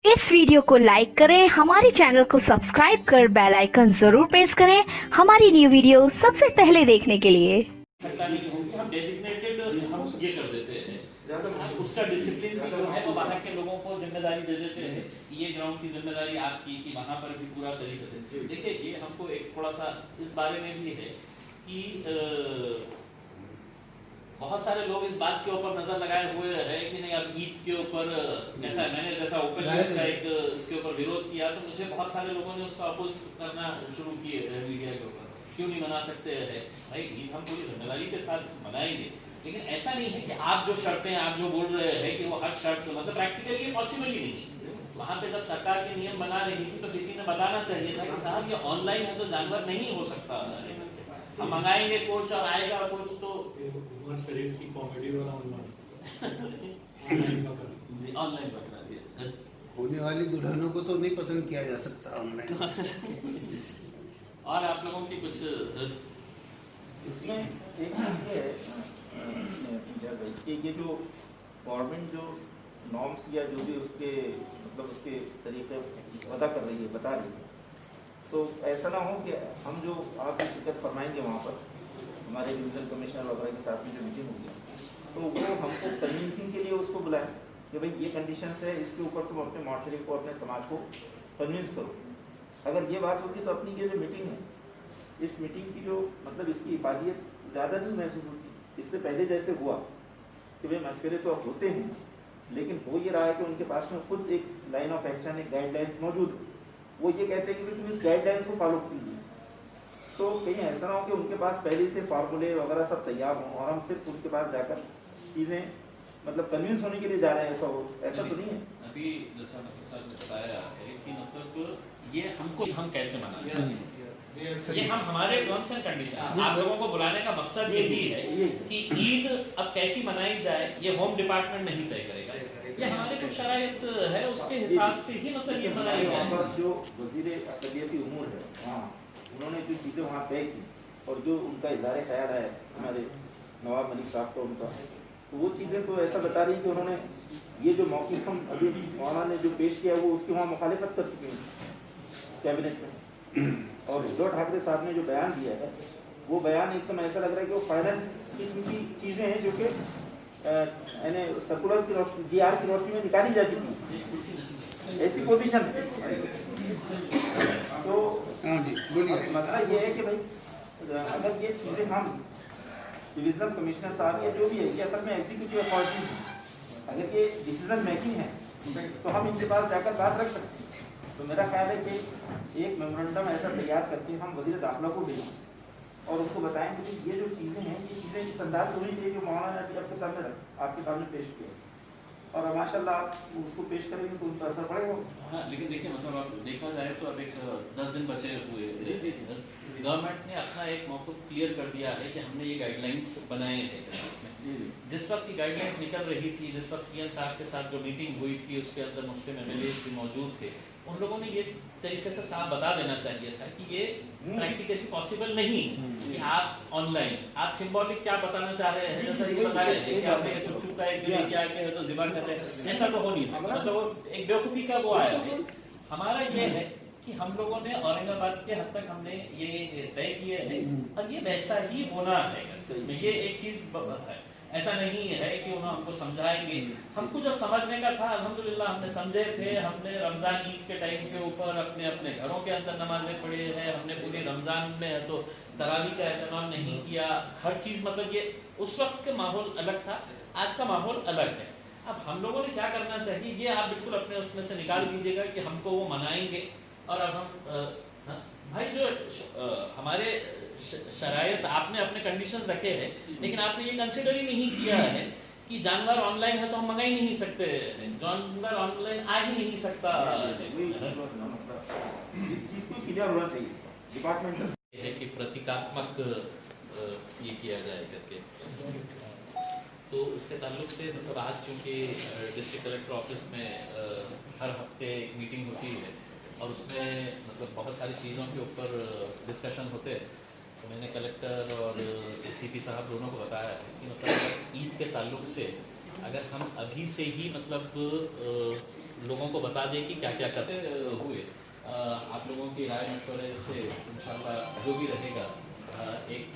इस वीडियो को लाइक करें, हमारे चैनल को सब्सक्राइब कर बेल आइकन जरूर प्रेस करें हमारी न्यू वीडियो सबसे पहले देखने के लिए। हम डेजिग्नेटेड हम ये कर देते हैं, उसका डिसिप्लिन भी जो है वो वहाँ के लोगों को जिम्मेदारी दे देते हैं कि ये ग्राउंड की जिम्मेदारी आपकी, कि वहाँ पर भी पूरा तरीके से देखिए। ये हमको एक थोड़ा सा इस बारे में भी है कि बहुत सारे लोग इस बात के ऊपर नजर लगाए हुए हैं कि नहीं अब ईद के ऊपर ऐसा है। मैंने जैसा ओपन न्यूज का एक इसके ऊपर विरोध किया तो मुझे बहुत सारे लोगों ने उसका अपोज करना शुरू किए मीडिया के ऊपर, क्यों नहीं मना सकते हैं भाई, ईद हम पूरी जिम्मेदारी के साथ मनाएंगे, लेकिन ऐसा नहीं है कि आप जो शर्तें आप जो बोल रहे हैं कि वो हर शर्त मतलब प्रैक्टिकली ये पॉसिबल ही नहीं। वहाँ पे जब सरकार के नियम बना रही थी तो किसी ने बताना चाहिए था कि साहब ये ऑनलाइन है तो जानवर नहीं हो सकता, हम मंगाएंगे कोच और आएगा कोच तो शरीफ की कॉमेडी वाला ऑनलाइन पकड़ा दिया। होने वाली दुल्हनों को तो नहीं पसंद किया जा सकता ऑनलाइन। और आप लोगों की कुछ इसमें एक चीज़ है कि ये जो गवर्नमेंट जो नॉर्म्स या जो भी उसके मतलब उसके तरीके अदा कर रही है, बता रही है, तो ऐसा ना हो कि हम जो आप शिरकत फरमाएंगे वहाँ पर हमारे डिविजनल कमिश्नर वगैरह के साथ में जो मीटिंग होगी तो वो हमको कन्विंसिंग के लिए उसको बुलाएं कि भाई ये कंडीशंस है, इसके ऊपर तुम अपने माशरे को अपने समाज को कन्विंस करो। अगर ये बात होगी तो अपनी ये जो मीटिंग है, इस मीटिंग की जो मतलब इसकी इफादियत ज़्यादा नहीं महसूस होती। इससे पहले जैसे हुआ कि भाई मशवरे तो अब होते हैं, लेकिन हो ये रहा है कि उनके पास में खुद एक लाइन ऑफ एक्शन, एक गाइडलाइन मौजूद है। वो ये कहते हैं कि तुम इस गाइडलाइन को फॉलो कीजिए, तो कहीं ऐसा ना हो कि उनके पास पहले से फार्मूले वगैरह सब तैयार हों और हम सिर्फ उनके पास जाकर चीज़ें मतलब कन्विंस होने के लिए जा रहे हैं। ऐसा हो, ऐसा तो नहीं है। अभी जैसा सर ने बताया है कि मतलब ये हमको हम कैसे मनाएं, ये हम हमारे टर्म्स एंड कंडीशन, आप लोगों को बुलाने का मकसद यही है कि ईद अब कैसी मनाई जाए ये होम डिपार्टमेंट नहीं तय करेगा, ये हमारे कुछ शराइत है उसके हिसाब से ही मतलब ये मनाई जाए। जो वजीर अक़लियती उमूर है वहाँ उन्होंने जो चीज़ें वहाँ तय की और जो उनका इज़हार ख्याल है हमारे नवाब मलिक साहब का उनका, तो वो चीज़ें तो ऐसा बता रही कि उन्होंने ये जो मौक़िफ़ हम अभी मौलाना ने जो पेश किया वो उसकी वहाँ मुखालिफत कर चुकी हैं कैबिनेट में। और उद्धव ठाकरे साहब ने जो बयान दिया है वो बयान एकदम ऐसा लग रहा है कि वो फाइनल किस्म की चीज़ें हैं जो कि यानी सर्कुलर की रोशनी GR की रोशनी में निकाली जा चुकी है, ऐसी पोजीशन है। तो मतलब ये है कि भाई अगर ये चीज़ें हम डिविजनल कमिश्नर साहब या जो भी है, ये असल में एग्जीक्यूटिव अथॉरिटी है, अगर ये डिसीजन मेकिंग है तो हम इनके पास जाकर बात रख सकते हैं। तो मेरा ख्याल है कि एक मेमोरेंडम ऐसा तैयार करके हम वज़ीर दाखिला को भेजें और उनको बताएं कि ये जो चीज़ें हैं ये चीज़ें इस अंदाज से होनी चाहिए जो मौलाना ने आपके सामने पेश किया, और माशाल्लाह आप उसको पेश करेंगे तो उन पर असर पड़ेगा। हाँ, लेकिन देखिए मतलब अब देखा जाए तो अब एक 10 दिन बचे हुए, गवर्नमेंट ने अपना एक मौक़िफ़ क्लियर कर दिया है कि हमने ये गाइडलाइंस बनाए हैं। जिस वक्त की गाइडलाइंस निकल रही थी, जिस वक्त CM साहब के साथ जो मीटिंग हुई थी उसके अंदर मुस्लिम MLAs भी मौजूद थे, उन लोगों ने ये तरीके से साफ बता देना चाहिए था कि ये प्रैक्टिकली पॉसिबल नहीं कि आप ऑनलाइन आप सिंबॉलिक क्या बताना चाह रहे हैं, जैसा ये बताया है कि आपने चुप चुप का एक क्या के तो ज़िबा कर रहे हैं, ऐसा तो हो नहीं सकता। मतलब एक बेवकूफ़ी का वो आया है। हमारा ये है कि हम लोगों ने औरंगाबाद के हद तक हमने ये तय किए हैं और ये वैसा ही होना है। ये एक चीज़ है, ऐसा नहीं है कि उन्होंने हमको समझाएंगे। हमको जब समझने का था अल्हम्दुलिल्लाह हमने समझे थे, हमने रमज़ान ईद के टाइम के ऊपर अपने अपने घरों के अंदर नमाजें पढ़े हैं, हमने पूरे रमज़ान में है तो तरावी का एहतमाम नहीं किया, हर चीज़ मतलब ये उस वक्त का माहौल अलग था, आज का माहौल अलग है। अब हम लोगों ने क्या करना चाहिए ये आप बिल्कुल अपने उसमें से निकाल दीजिएगा कि हमको वो मनाएंगे। और अब हम भाई जो हमारे शरायत आपने अपने कंडीशंस रखे हैं, लेकिन आपने ये कंसिडर ही नहीं किया है कि जानवर ऑनलाइन है तो हम मंगा ही नहीं सकते, जानवर ऑनलाइन आ ही नहीं सकता। इस चीज़ को क्लियर होना चाहिए डिपार्टमेंट है कि प्रतीकात्मक ये किया जाए करके। तो इसके ताल्लुक से मतलब आज चूँकि डिस्ट्रिक्ट कलेक्टर ऑफिस में हर हफ्ते एक मीटिंग होती है और उसमें मतलब बहुत सारी चीज़ों के ऊपर डिस्कशन होते हैं, तो मैंने कलेक्टर और CP साहब दोनों को बताया है कि मतलब ईद के ताल्लुक से अगर हम अभी से ही मतलब लोगों को बता दें कि क्या क्या करते हुए आप लोगों की राय मशवरे से इंशाल्लाह जो भी रहेगा एक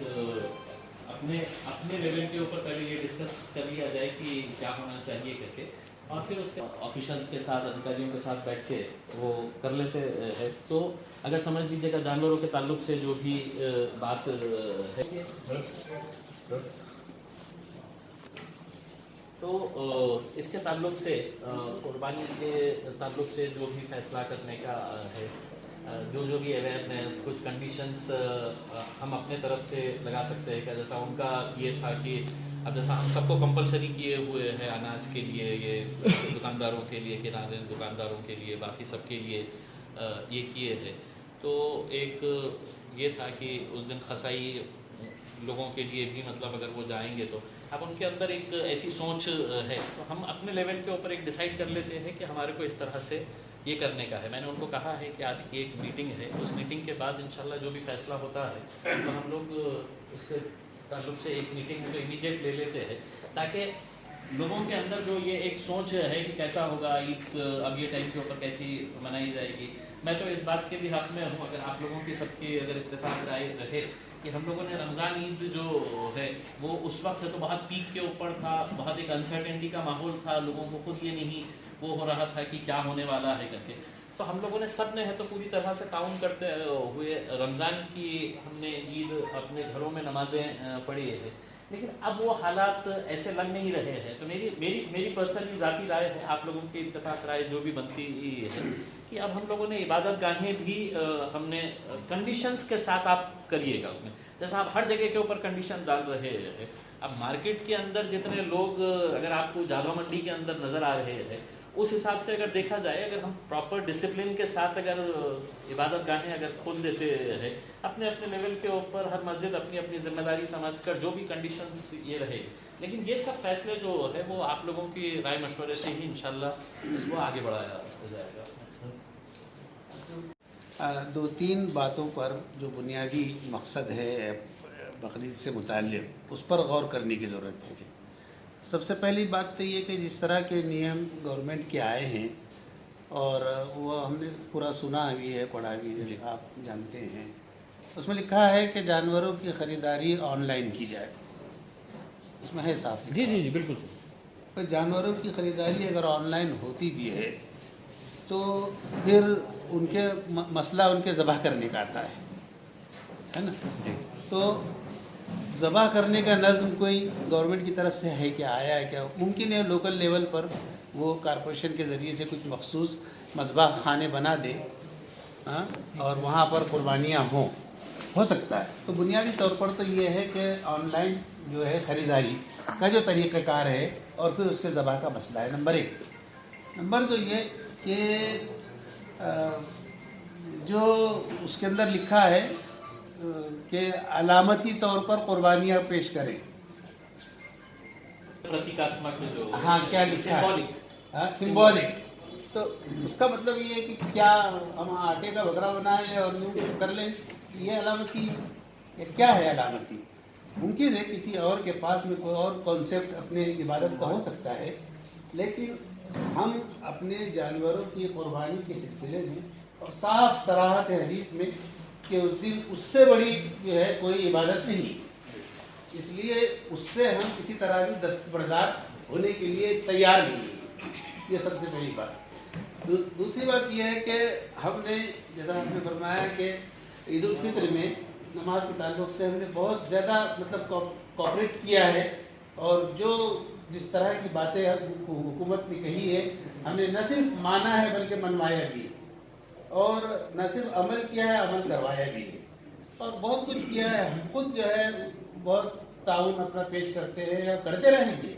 अपने अपने लेवल के ऊपर पहले ये डिस्कस कर लिया जाए कि क्या होना चाहिए करके, और फिर उसके ऑफिशियल्स के साथ अधिकारियों के साथ बैठ के वो कर लेते हैं। तो अगर समझ लीजिएगा जानवरों के ताल्लुक से जो भी बात है तो इसके ताल्लुक से कुर्बानी के ताल्लुक से जो भी फैसला करने का है, जो भी अवेयरनेस कुछ कंडीशंस हम अपने तरफ से लगा सकते हैं क्या, जैसा उनका ये था कि अब जैसा हम सबको कंपलसरी किए हुए हैं अनाज के लिए, ये दुकानदारों के लिए, किराने दुकानदारों के लिए, बाकी सबके लिए ये किए थे। तो एक ये था कि उस दिन खसाई लोगों के लिए भी मतलब अगर वो जाएंगे तो अब उनके अंदर एक ऐसी सोच है, तो हम अपने लेवल के ऊपर एक डिसाइड कर लेते हैं कि हमारे को इस तरह से ये करने का है। मैंने उनको कहा है कि आज की एक मीटिंग है, उस मीटिंग के बाद इंशाल्लाह जो भी फैसला होता है तो हम लोग उसके ताल्लुक से एक मीटिंग जो इमीडिएट ले लेते हैं, ताकि लोगों के अंदर जो ये एक सोच है कि कैसा होगा ईद, अब ये टाइम के ऊपर कैसी मनाई जाएगी। मैं तो इस बात के भी हक़ में हूँ, अगर आप लोगों की सबकी अगर इत्तेफाक राय रहे कि हम लोगों ने रमज़ान ईद जो है वो उस वक्त तो बहुत पीक के ऊपर था, बहुत एक अनसर्टेनिटी का माहौल था, लोगों को खुद ये नहीं वो हो रहा था कि क्या होने वाला है करके, तो हम लोगों ने सब ने है तो पूरी तरह से ताउन करते हुए रमज़ान की हमने ईद अपने घरों में नमाज़ें पढ़ी है। लेकिन अब वो हालात ऐसे लग नहीं रहे हैं, तो मेरी पर्सनली ज़ाती राय है, आप लोगों की इत्तेफाक राय जो भी बनती है कि अब हम लोगों ने इबादत गाहें भी हमने कंडीशंस के साथ आप करिएगा उसमें, जैसा आप हर जगह के ऊपर कंडीशन डाल रहे हैं। अब मार्केट के अंदर जितने लोग अगर आपको जालवा मंडी के अंदर नज़र आ रहे हैं, उस हिसाब से अगर देखा जाए, अगर हम प्रॉपर डिसिप्लिन के साथ अगर इबादत गाहें अगर खोल देते हैं अपने अपने लेवल के ऊपर, हर मस्जिद अपनी अपनी जिम्मेदारी समझकर जो भी कंडीशंस ये रहे, लेकिन ये सब फैसले जो है वो आप लोगों की राय मशवरे से ही इंशाल्लाह इसको आगे बढ़ाया जाएगा। दो तीन बातों पर जो बुनियादी मकसद है बकरीद से मुताल्लिक़, उस पर गौर करने की ज़रूरत है। सबसे पहली बात तो ये कि जिस तरह के नियम गवर्नमेंट के आए हैं और वो हमने पूरा सुना भी है, पढ़ा भी है, आप जानते हैं, उसमें लिखा है कि जानवरों की ख़रीदारी ऑनलाइन की जाए, उसमें है साफ। जी जी जी बिल्कुल। तो जानवरों की ख़रीदारी अगर ऑनलाइन होती भी है तो फिर उनके मसला उनके ज़बह करने का आता है ना जी। तो ज़बह करने का नज़्म कोई गवर्नमेंट की तरफ से है क्या, आया है क्या? मुमकिन है लोकल लेवल पर वो कॉरपोरेशन के ज़रिए से कुछ मखसूस मज़बह खाने बना दे, हाँ, और वहाँ पर कुर्बानियाँ हो सकता है। तो बुनियादी तौर पर तो ये है कि ऑनलाइन जो है ख़रीदारी का जो तरीक़ाकार है और फिर उसके ज़बह का मसला है, नंबर एक। नंबर दो ये कि जो उसके अंदर लिखा है कि अलामती तौर पर कुर्बानियाँ पेश करें, प्रतीकात्मक जो हाँ क्या लिखा है, हाँ सिंबॉलिक, तो उसका मतलब ये है कि क्या हम आटे का बकरा बनाएं और यूँ कर लें, ये अलामती या क्या है अलामती? मुमकिन है किसी और के पास में कोई और कॉन्सेप्ट अपने इबादत का हो सकता है, लेकिन हम अपने जानवरों की कुर्बानी के सिलसिले में और साफ सराहत है हदीस में कि उस दिन उससे बड़ी जो है कोई इबादत नहीं, इसलिए उससे हम किसी तरह की दस्तबरदार होने के लिए तैयार नहीं हैं। ये सबसे बड़ी बात। दूसरी बात यह है कि हमने जैसा हमने फरमाया कि ईद उल फित्र में नमाज के ताल्लुक से हमने बहुत ज़्यादा मतलब कोऑपरेट किया है, और जो जिस तरह की बातें हुकूमत ने कही है हमने न सिर्फ माना है बल्कि मनवाया भी है, और न सिर्फ अमल किया है, अमल करवाया भी है, और बहुत कुछ किया है। हम खुद जो है बहुत ताउन अपना पेश करते हैं या करते रहेंगे,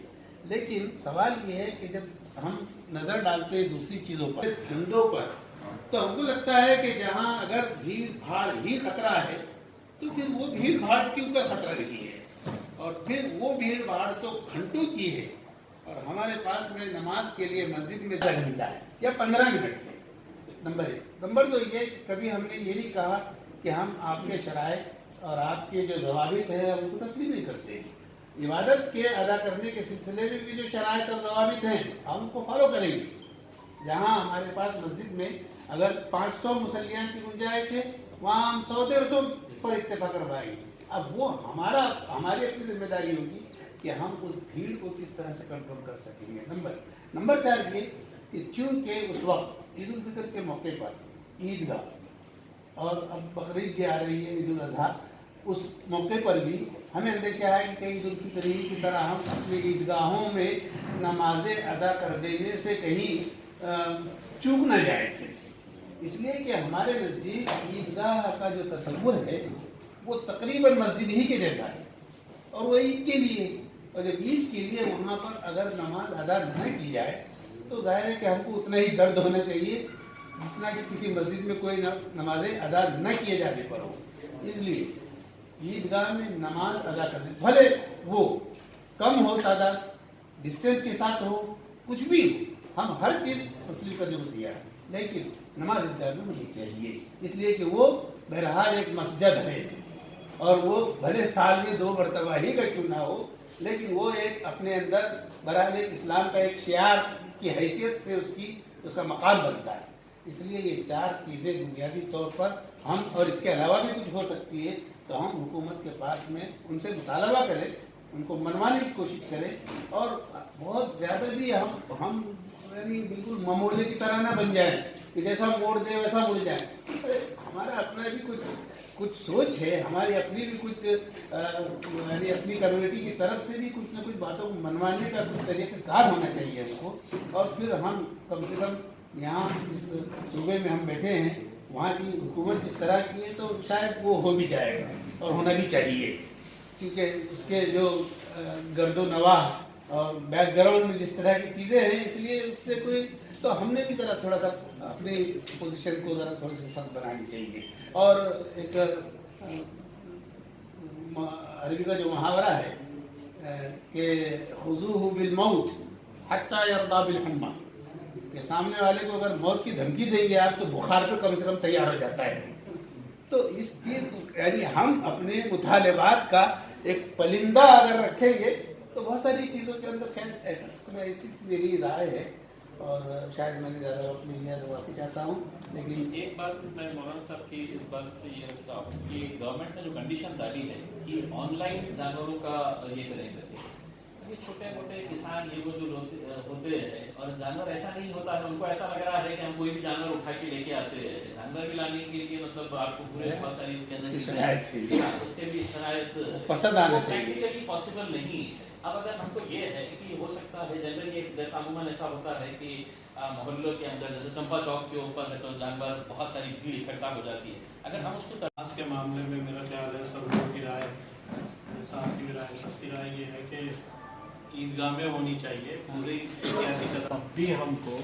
लेकिन सवाल ये है कि जब हम नज़र डालते हैं दूसरी चीज़ों पर, धंधों पर, तो हमको लगता है कि जहाँ अगर भीड़ भाड़ ही खतरा है तो फिर वो भीड़ भाड़ क्यों का खतरा नहीं है, और फिर वो भीड़ भाड़ तो घंटों की है, और हमारे पास में नमाज के लिए मस्जिद में 10 घंटा है या 15 मिनट है। नंबर एक। नंबर दो ये, कभी हमने ये नहीं कहा कि हम आपके शराइत और आपके जो ज़वाबित हैं हम उनको तस्लीम नहीं करते। इबादत के अदा करने के सिलसिले में भी जो शराइत और ज़वाबित हैं हम उनको फॉलो करेंगे, جہاں ہمارے پاس مسجد میں اگر 500 مصلیان کی گنجائش ہے وہاں ہم 100-150 پر اتفاق کروائیں گے. اب وہ ہماری اپنی ذمہ داری ہوگی کہ ہم اس بھیڑ کو کس طرح سے کنٹرول کر سکیں گے. نمبر 4 یہ کہ چونکہ اس وقت عید الفطر کے موقع پر عیدگاہ اور اب بقرعید کی آ رہی ہے عید الاضحیٰ، اس موقع پر بھی ہمیں اندیشہ ہے کہ عید الفطر کی طرح ہم اپنے عیدگاہوں میں نمازیں ادا کر دینے سے کہیں چوک نہ جائیں. اس لیے کہ ہمارے نزدیک عیدگاہ کا جو تصور ہے وہ تقریباً مسجد ہی کے جیسا ہے اور وہ عید کے لیے، اور جب عید کے لیے وہاں پر اگر نماز ادا نہ کی جائے تو ظاہر ہے کہ ہم کو اتنا ہی درد ہونا چاہیے جتنا کہ کسی مسجد میں کوئی نمازیں ادا نہ کیے جانے پر ہو. اس لیے عیدگاہ میں نماز ادا کرنے بھلے وہ کم ہو تعداد، ڈسٹینس کے ساتھ ہو، کچھ بھی ہو، ہم ہر چیز تسلیم کرنے کو تیار ہیں، لیکن نماز عیدگاہ میں ہونی چاہیے. اس لیے کہ وہ بہرحال ایک مسجد ہے اور وہ بھلے سال میں 2 مرتبہ ہی کا کیوں نہ ہو، لیکن وہ ایک اپنے اندر برحال ایک اسلام کا ایک شعار کی حیثیت سے اس کا مقام بنتا ہے. اس لیے یہ 4 چیزیں بنیادی طور پر ہم، اور اس کے علاوہ بھی کچھ ہو سکتی ہے تو ہم حکومت کے پاس میں ان سے مطالبہ کریں، ان کو منوانے کی کوشش کریں، اور بہت زیادہ بھی ہم یعنی بالکل معمولی کی طرح نہ بن جائیں کہ جیسا موڑ دیں ویسا مڑ جائیں. ہمارا اپنا بھی کچھ سوچ ہے، ہماری اپنی بھی کچھ یعنی اپنی کمیونٹی کی طرف سے بھی کچھ نہ کچھ باتوں کو منوانے کا کچھ طریقہ کار ہونا چاہیے ہم کو. اور پھر ہم کم سے کم یہاں اس صوبے میں ہم بیٹھے ہیں، وہاں کی حکومت جس طرح کی ہے تو شاید وہ ہو بھی جائے گا اور ہونا بھی چاہیے، کیونکہ اس کے جو گرد و نواح اور بیک گراؤنڈ میں جس طرح کی چیزیں ہیں، اس لیے اس سے کوئی تو ہم نے بھی تھوڑا سا اپنی پوزیشن کو ذرا تھوڑی سی سخت بنانی چاہیے. اور ایک عربی کا جو محاورہ ہے کہ خذوہ بالموت حتی یرضی بالحمى، کہ سامنے والے کو اگر موت کی دھمکی دیں گے آپ تو بخار پہ کم سے کم تیار ہو جاتا ہے. تو اس چیز یعنی ہم اپنے مطالبات کا ایک پلندہ اگر رکھیں گے تو بہت ساری چیزوں کے اندر شاید ایسی میری رائے ہے، اور شاید میں نے زیادہ وقت نہیں لیا تو معافی چاہتا ہوں. لیکن ایک بات میں مولانا صاحب کی اس بات سے یہ رکھتا ہوں کہ گورنمنٹ نے جو کنڈیشن ڈالی ہے کہ آن لائن جانوروں کا یہ کریں گے، یہ چھوٹے موٹے کسان یہ وہ جو ہوتے ہیں اور جانور ایسا نہیں ہوتا ہے، ان کو ایسا لگ رہا ہے کہ ہم کوئی بھی جانور اٹھا کے لے کے آتے ہیں. جانور بھی لانے کے لیے مطلب آپ کو پورے بہت ساری اس کے اندر اس کے بھی شرائط پسند آنا چاہیے، پاسبل نہیں. اب اگر ہم کو یہ ہے کہ ہو سکتا ہے جنرلی جیسا عموماً ایسا ہوتا ہے کہ محلوں کے اندر جیسے چمپا چوک کے اوپر تو جانور بہت ساری بھیڑ اکٹھا ہو جاتی ہے، اگر ہم اس کو آج کے معاملے میں میرا خیال ہے سب لوگوں کی رائے، جیسا آپ کی بھی رائے، سب کی رائے یہ ہے کہ عیدگاہ میں ہونی چاہیے پوری احتیاطی کا. تب بھی ہم کو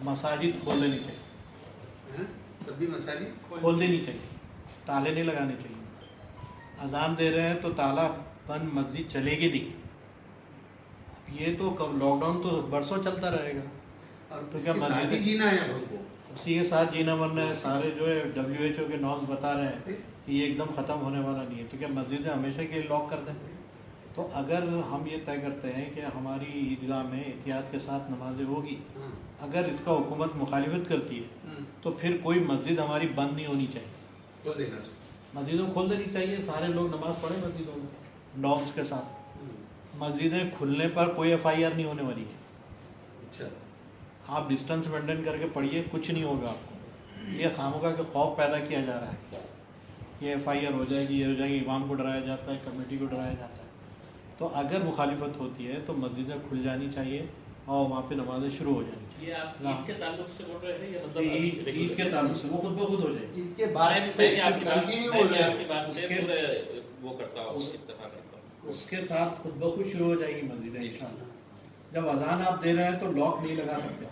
مساجد کھول دینی چاہیے، تب بھی مساجد کھول دینی چاہیے، تالے نہیں لگانے چاہیے. اذان دے رہے ہیں تو تالا بند مسجد چلے گی نہیں. یہ تو لاک ڈاؤن تو برسوں چلتا رہے گا، اور تو کیا مسجد جینا ہے ہم کو، اسی کے ساتھ جینا ورنہ ہے. سارے جو ہے WHO کے نارمز بتا رہے ہیں کہ یہ ایک دم ختم ہونے والا نہیں ہے. تو کیا مسجدیں ہمیشہ کے لاک کر دیں؟ تو اگر ہم یہ طے کرتے ہیں کہ ہماری عیدگاہ میں احتیاط کے ساتھ نمازیں ہوگی، اگر اس کا حکومت مخالفت کرتی ہے تو پھر کوئی مسجد ہماری بند نہیں ہونی چاہیے، مسجدوں کھول دینی چاہیے. سارے لوگ نماز پڑھیں مسجدوں میں نارمز کے ساتھ. مسجدیں کھلنے پر کوئی FIR نہیں ہونے والی ہے. آپ ڈسٹنس مینٹین کر کے پڑھیے، کچھ نہیں ہوگا آپ کو. یہ خامخواہ کا خوف پیدا کیا جا رہا ہے، یہ FIR ہو جائے گی، یہ ہو جائے گی. امام کو ڈرایا جاتا ہے، کمیٹی کو ڈرایا جاتا ہے. تو اگر مخالفت ہوتی ہے تو مسجدیں کھل جانی چاہیے اور وہاں پہ نمازیں شروع ہو جانی چاہیے. یہ آپ عید کے تعلق سے بول رہے ہیں یا مطلب عید کے تعلق سے وہ خود بخود ہو جائے. عید کے بعد سے وہ کرتا ہوں اتفاق کرتا ہوں، اس کے ساتھ خود بخود شروع ہو جائے گی مسجدیں انشاءاللہ. جب اذان آپ دے رہے ہیں تو لاک نہیں لگا سکتے،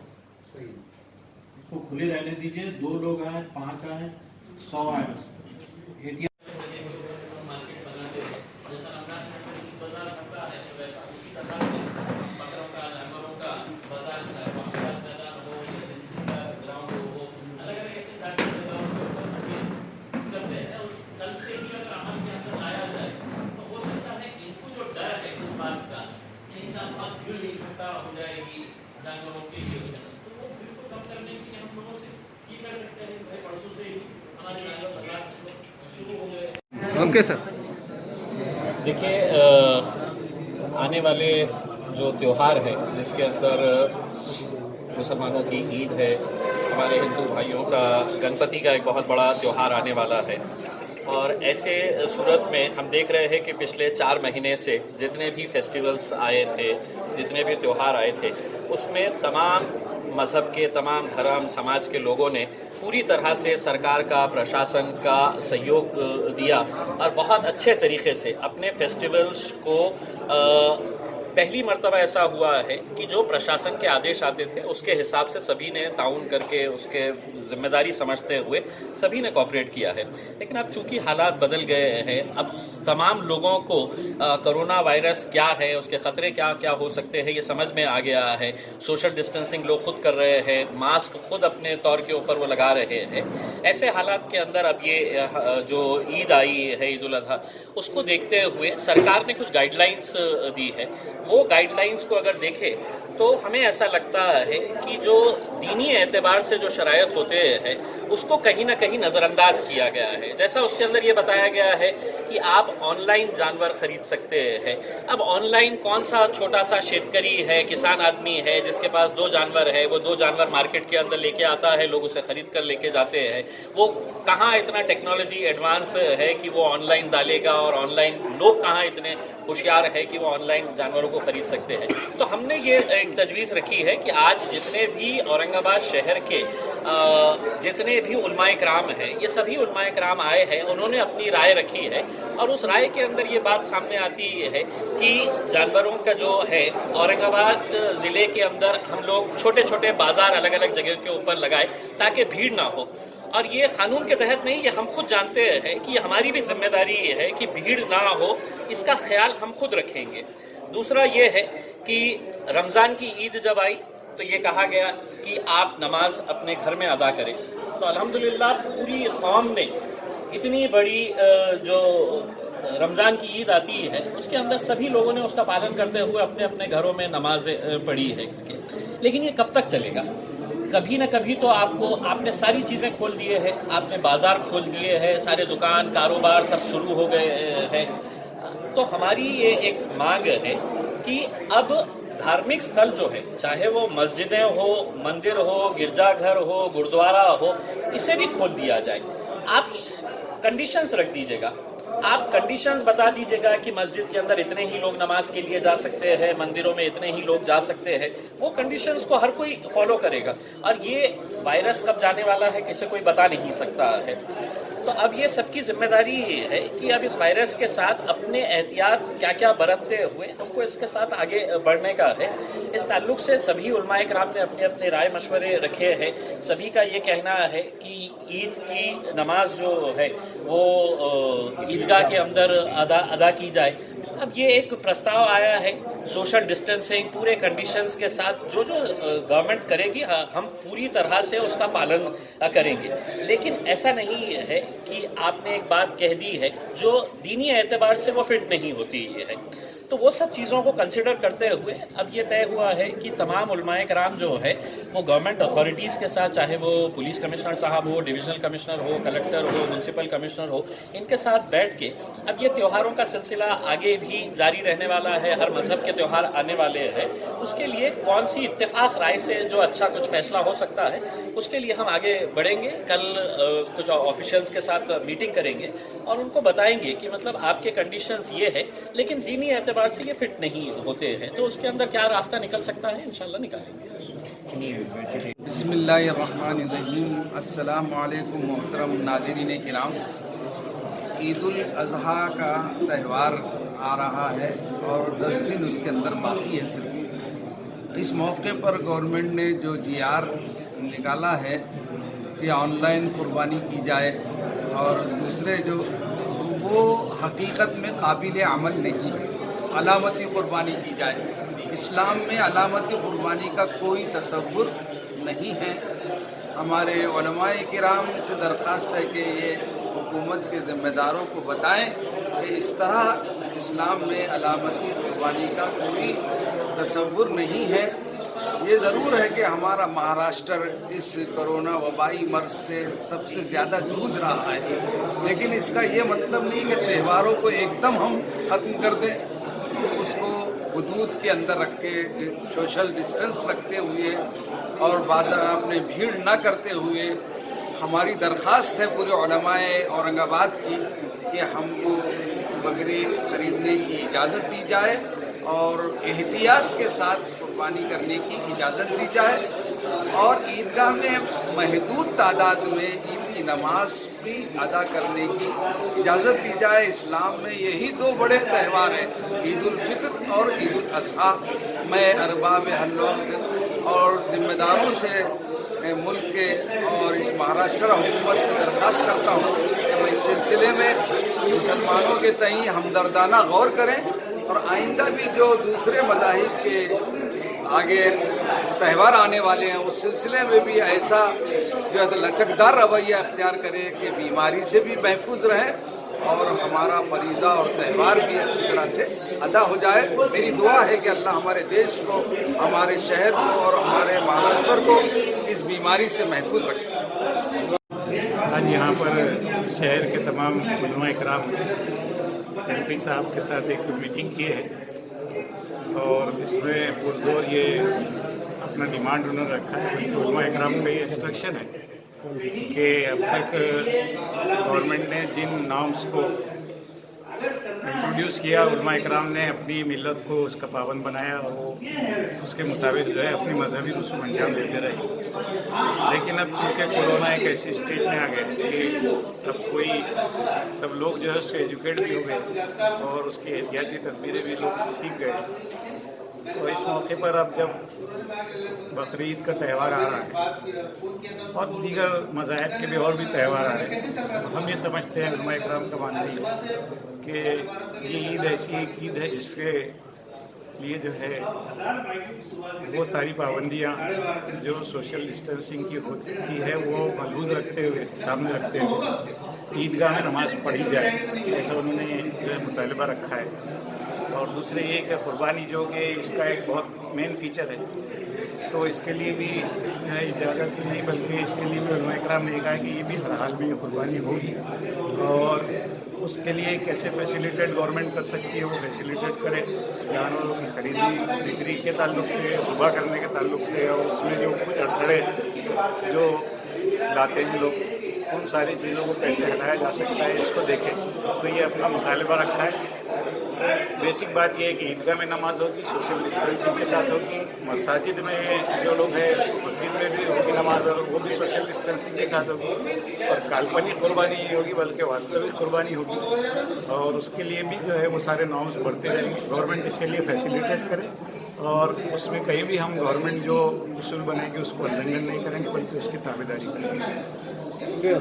صحیح، اس کو کھلی رہنے دیجیے. 2 لوگ آئیں، 5 آئیں، 100 آئیں، بس احتیاط. ہو جائے گی جانوروں کے لیے، تو وہ ओके सर। देखिए, आने वाले जो त्यौहार है जिसके अंदर मुसलमानों की ईद है, हमारे हिंदू भाइयों का गणपति का एक बहुत बड़ा त्यौहार आने वाला है, और ऐसे सूरत में हम देख रहे हैं कि पिछले 4 महीने से जितने भी फेस्टिवल्स आए थे, जितने भी त्यौहार आए थे, उसमें तमाम मज़हब के, तमाम धर्म समाज के लोगों ने पूरी तरह से सरकार का, प्रशासन का सहयोग दिया और बहुत अच्छे तरीके से अपने फेस्टिवल्स को पहली मर्तबा ऐसा हुआ है कि जो प्रशासन के आदेश आते थे उसके हिसाब से सभी ने ताउन करके, उसके जिम्मेदारी समझते हुए सभी ने कोऑपरेट किया है। लेकिन अब चूंकि हालात बदल गए हैं, अब तमाम लोगों को कोरोना वायरस क्या है, उसके ख़तरे क्या क्या हो सकते हैं, ये समझ में आ गया है। सोशल डिस्टेंसिंग लोग खुद कर रहे हैं, मास्क खुद अपने तौर के ऊपर वो लगा रहे हैं। ऐसे हालात के अंदर अब ये जो ईद आई है, ईद उल अज़हा, उसको देखते हुए सरकार ने कुछ गाइडलाइंस दी है। वो गाइडलाइंस को अगर देखें तो हमें ऐसा लगता है कि जो दीनी एतबार से जो शरायत होते हैं उसको कहीं ना कहीं नज़रअंदाज किया गया है। जैसा उसके अंदर ये बताया गया है कि आप ऑनलाइन जानवर ख़रीद सकते हैं। अब ऑनलाइन कौन सा छोटा सा शेतकरी है, किसान आदमी है जिसके पास 2 जानवर है, वो 2 जानवर मार्केट के अंदर लेके आता है, लोग उसे ख़रीद कर लेके जाते हैं। वो कहाँ इतना टेक्नोलॉजी एडवांस है कि वो ऑनलाइन डालेगा, और ऑनलाइन लोग कहाँ इतने होशियार है कि वो ऑनलाइन जानवरों को ख़रीद सकते हैं। तो हमने ये एक तजवीज़ रखी है कि आज जितने भी औरंगाबाद शहर के जितने भी उलमाए कराम हैं, ये सभी उलमाए कराम आए हैं, उन्होंने अपनी राय रखी है, और उस राय के अंदर ये बात सामने आती है कि जानवरों का जो है औरंगाबाद ज़िले के अंदर हम लोग छोटे छोटे बाज़ार अलग अलग जगह के ऊपर लगाए ताकि भीड़ ना हो। और ये कानून के तहत नहीं, ये हम खुद जानते हैं कि हमारी भी जिम्मेदारी है कि भीड़ ना हो, इसका ख्याल हम खुद रखेंगे। दूसरा ये है कि रमज़ान की ईद जब आई तो ये कहा गया कि आप नमाज अपने घर में अदा करें। तो अल्हम्दुलिल्लाह पूरी कौम ने इतनी बड़ी जो रमज़ान की ईद आती है उसके अंदर सभी लोगों ने उसका पालन करते हुए अपने अपने घरों में नमाज पढ़ी है। लेकिन ये कब तक चलेगा? कभी ना कभी तो आपने सारी चीज़ें खोल दिए हैं, आपने बाज़ार खोल दिए हैं, सारे दुकान कारोबार सब शुरू हो गए हैं। तो हमारी ये एक मांग है कि अब धार्मिक स्थल जो है, चाहे वो मस्जिदें हो, मंदिर हो, गिरजाघर हो, गुरुद्वारा हो, इसे भी खोल दिया जाए। आप कंडीशंस रख दीजिएगा, आप कंडीशंस बता दीजिएगा कि मस्जिद के अंदर इतने ही लोग नमाज के लिए जा सकते हैं, मंदिरों में इतने ही लोग जा सकते हैं। वो कंडीशंस को हर कोई फॉलो करेगा। और ये वायरस कब जाने वाला है किसी कोई बता नहीं सकता है। तो अब ये सबकी जिम्मेदारी है कि अब इस वायरस के साथ अपने एहतियात क्या क्या बरतते हुए हमको इसके साथ आगे बढ़ने का है। इस ताल्लुक से सभी उलमाए कराम ने अपने अपने राय मशवरे रखे हैं। सभी का ये कहना है कि ईद की नमाज जो है वो ईदगाह के अंदर अदा की जाए। अब ये एक प्रस्ताव आया है सोशल डिस्टेंसिंग पूरे कंडीशंस के साथ, जो गवर्नमेंट करेगी हम पूरी तरह से उसका पालन करेंगे। लेकिन ऐसा नहीं है कि आपने एक बात कह दी है जो दीनी एतबार से वो फिट नहीं होती है। तो वो सब चीज़ों को कंसिडर करते हुए अब ये तय हुआ है कि तमाम उलमाए कराम जो है वो गवर्नमेंट अथॉरिटीज़ के साथ, चाहे वो पुलिस कमिश्नर साहब हो, डिविजनल कमिश्नर हो, कलेक्टर हो, म्यूनसिपल कमिश्नर हो, इनके साथ बैठ के अब ये त्योहारों का सिलसिला आगे भी जारी रहने वाला है। हर मज़हब के त्यौहार आने वाले हैं, उसके लिए कौन सी इत्तेफाक राय से जो अच्छा कुछ फैसला हो सकता है उसके लिए हम आगे बढ़ेंगे। कल कुछ ऑफिशियल्स के साथ मीटिंग करेंगे और उनको बताएंगे कि मतलब आपके कंडीशंस ये है लेकिन दीनी एतबार से ये फिट नहीं होते हैं, तो उसके अंदर क्या रास्ता निकल सकता है, इंशाल्लाह निकालेंगे। बिस्मिल्लाहिर्रहमानिर्रहीम। अस्सलामु अलैकुम मोहतरम नाज़रीन किराम। ईद उल अज़हा का त्यौहार आ रहा है और 10 दिन उसके अंदर बाकी है सिर्फ। इस मौके पर गवर्नमेंट ने जो GR निकाला है कि ऑनलाइन कुर्बानी की जाए और दूसरे जो वो हकीकत में काबिल अमल नहीं है, अलामती कुर्बानी की जाए। इस्लाम में अलामती कुर्बानी का कोई तसव्वुर नहीं है। हमारे उलमाए किराम से दरख्वास्त है कि ये हुकूमत के ज़िम्मेदारों को बताएं कि इस तरह इस्लाम में अलामती कुर्बानी का कोई तसव्वुर नहीं है। ये ज़रूर है कि हमारा महाराष्ट्र इस कोरोना वबाई मर्ज से सबसे ज़्यादा जूझ रहा है, लेकिन इसका ये मतलब नहीं कि त्योहारों को एकदम हम ख़त्म कर दें। उसको हुदूद के अंदर रख के, सोशल डिस्टेंस रखते हुए और अपने भीड़ ना करते हुए हमारी दरख्वास्त है पूरे उलमाए औरंगाबाद की कि हमको बकरी खरीदने की इजाज़त दी जाए और एहतियात के साथ कुर्बानी करने की इजाज़त दी जाए और ईदगाह में महदूद तादाद में ईद की नमाज भी अदा करने की इजाज़त दी जाए। इस्लाम में यही दो बड़े त्यौहार हैं, ईद उल फितर और ईद उल अज़हा। मैं अरबाब हल वक्त और ज़िम्मेदारों से मुल्क के और इस महाराष्ट्र हुकूमत से दरख्वास्त करता हूँ कि वो इस सिलसिले में मुसलमानों के तई हमदर्दाना गौर करें और आइंदा भी जो दूसरे मज़ाहिब के आगे त्यौहार आने वाले हैं उस सिलसिले में भी ऐसा जो है लचकदार रवैया अख्तियार करे कि बीमारी से भी महफूज रहें और हमारा फरीज़ा और त्यौहार भी अच्छी तरह से अदा हो जाए। मेरी दुआ है कि अल्लाह हमारे देश को, हमारे शहर को और हमारे महाराष्ट्र को इस बीमारी से महफूज रखे। आज यहाँ पर शहर के तमाम उलमा इकराम MP साहब के साथ एक मीटिंग की है और इसमें पुरजोर ये अपना डिमांड उन्होंने रखा है। उलमा इकराम का ये इंस्ट्रक्शन है कि अब तक गवर्नमेंट ने जिन नॉर्म्स को इंट्रोड्यूस किया, उलमा इकराम ने अपनी मिलत को उसका पाबंद बनाया और वो उसके मुताबिक जो है अपनी मजहबी रसूम अंजाम देते रहे। लेकिन अब चूँकि कोरोना एक ऐसी स्टेज में आ गया कि अब कोई सब लोग जो है उससे एजुकेट भी हो गए और उसकी एहतियाती तदबीरें भी लोग सीख गए। तो इस मौके पर अब जब बकरीद का त्यौहार आ रहा है और दीगर मज़ाहिब के भी और भी त्यौहार आ रहे हैं, तो हम ये समझते हैं, उलमा इकराम का मानना है कि ये ईद ऐसी एक ईद है जिसके लिए जो है वो सारी पाबंदियाँ जो सोशल डिस्टेंसिंग की होती है वो मलहूज़ रखते हुए, सामने रखते हुए ईदगाह में नमाज़ पढ़ी जाए, ऐसा उन्होंने जो है मुतालबा रखा है। और दूसरे ये कि क़ुरबानी जो कि इसका एक बहुत मेन फीचर है, तो इसके लिए भी इजाज़त नहीं बल्कि इसके लिए भी उलमा इकराम ने कहा कि ये भी हर हाल में क़ुरबानी होगी और उसके लिए कैसे फैसिलिटेट गवर्नमेंट कर सकती है वो फैसिलिटेट करे। जानवरों की खरीदी बिक्री के ताल्लुक से, सुबह करने के ताल्लुक से और उसमें जो कुछ अड़थड़े जो लाते हैं लोग, उन सारी चीज़ों को कैसे हटाया जा सकता है इसको देखें। तो ये अपना मुतालबा रखा है। बेसिक बात ये है कि ईदगाह में नमाज होगी, सोशल डिस्टेंसिंग के साथ होगी, मसाजिद में जो लोग हैं मस्जिद में भी होगी नमाज और वो भी सोशल डिस्टेंसिंग के साथ होगी और काल्पनिक कुर्बानी नहीं होगी बल्कि वास्तविक कुर्बानी होगी और उसके लिए भी जो है वो सारे नॉर्म्स बढ़ते रहेंगे। गवर्नमेंट इसके लिए फैसिलिटेट करे और उसमें कहीं भी हम गवर्नमेंट जो उसूल बनाएगी उसको उल्लंघन नहीं करेंगे बल्कि उसकी ताबेदारी करेंगे।